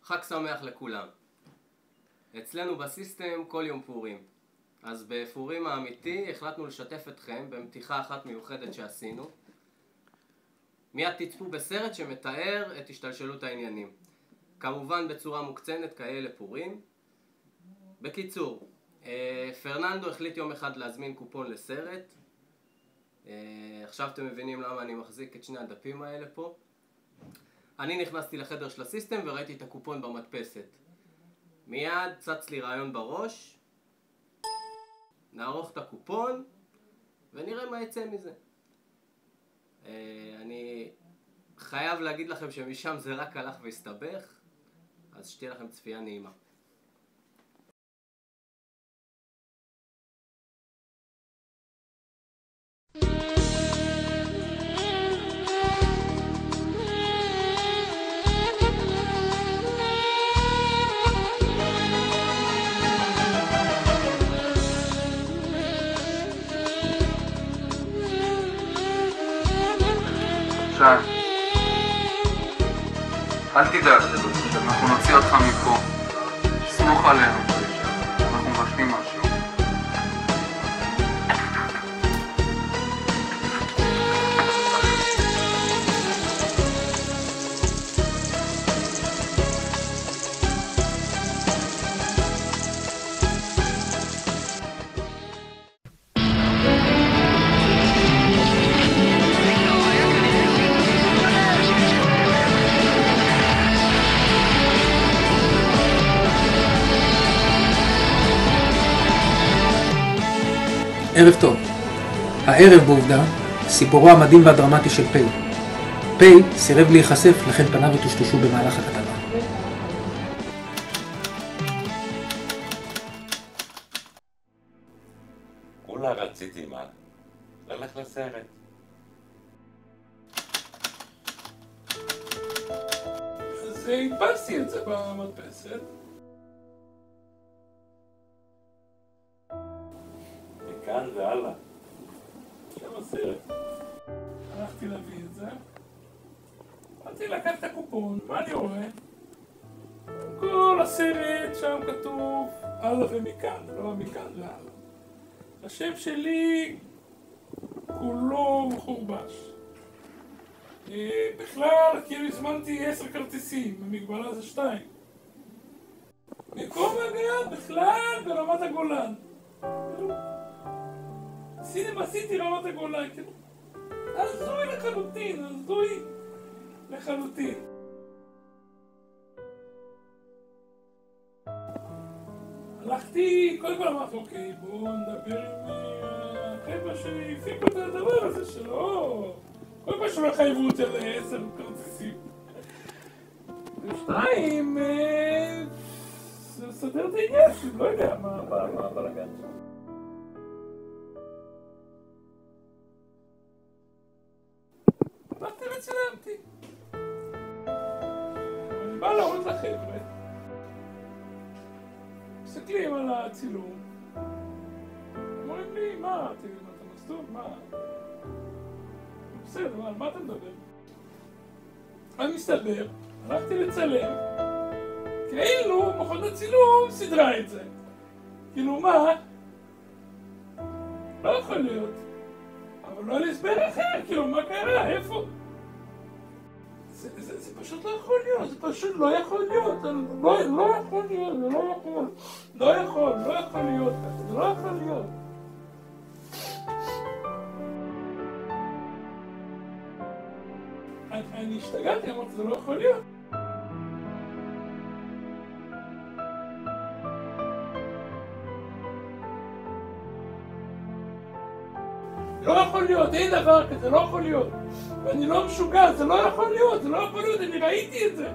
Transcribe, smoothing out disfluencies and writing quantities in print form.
חג שמח לכולם. אצלנו בסיסטם כל יום פורים. אז בפורים האמיתי החלטנו לשתף אתכם במתיחה אחת מיוחדת שעשינו. מיד תצפו בסרט שמתאר את השתלשלות העניינים. כמובן בצורה מוקצנת כאלה פורים. בקיצור, פרננדו החליט יום אחד להזמין קופון לסרט. עכשיו אתם מבינים למה אני מחזיק את שני הדפים האלה פה. אני נכנסתי לחדר של הסיסטם וראיתי את הקופון במדפסת. מיד צץ לי רעיון בראש. נערוך את הקופון ונראה מה יצא מזה. אני חייב להגיד לכם שמשם זה רק הלך והסתבך, אז שתהיה לכם צפייה נעימה. אל תדאג, אנחנו נוציא אותך מפה. סמוך עלינו, אנחנו מבשלים משהו. ערב טוב. הערב בעובדה, סיפורו המדהים והדרמטי של פיי. פיי סירב להיחשף, לכן פניו וטושטשו במהלך הכתבה. כולה רציתי מה? ללכת לסרט. אז הדפסתי את זה במדפסת. מכאן והלאה. שם הסרט. הלכתי להביא את זה. באתי לקחת את הקופון, מה אני רואה? כל הסרט שם כתוב הלאה ומכאן, לא מכאן והלאה. השם שלי כולו מחורבש. בכלל, כאילו הזמנתי 10 כרטיסים, המגבלה זה 2. מקום הגעה בכלל ברמת הגולן. סינמה סיטי רמת הגולן, כאילו, הזוי לחלוטין, הזוי לחלוטין. הלכתי, קודם כל אמרתי, אוקיי, בואו נדבר עם החבר'ה שהפיקו את הדבר הזה שלו. קודם כל שלא חייבו אותי על 10 כרטיסים. ושתיים, לסדר את העניין שלי, לא יודע מה הבלגן שם. הלכתי וצילמתי. אני בא להראות לחבר'ה. מסתכלים על הצילום. אומרים לי, מה, אתה מסתום? מה? בסדר, על מה אתה מדבר? אני מסתבר, הלכתי לצלם. כאילו מכון הצילום סידרה את זה. כאילו מה? לא יכול להיות. אבל לא על הסבר אחר, כאילו מה קרה? איפה? זה פשוט לא יכול להיות, זה פשוט לא יכול להיות. לא יכול להיות, זה לא יכול. לא יכול להיות, זה לא יכול להיות. אני השתגעתי, אמרתי, זה לא יכול להיות. לא יכול להיות, אין דבר כזה, לא יכול להיות. ואני לא משוגע, זה לא יכול להיות, אני ראיתי את זה.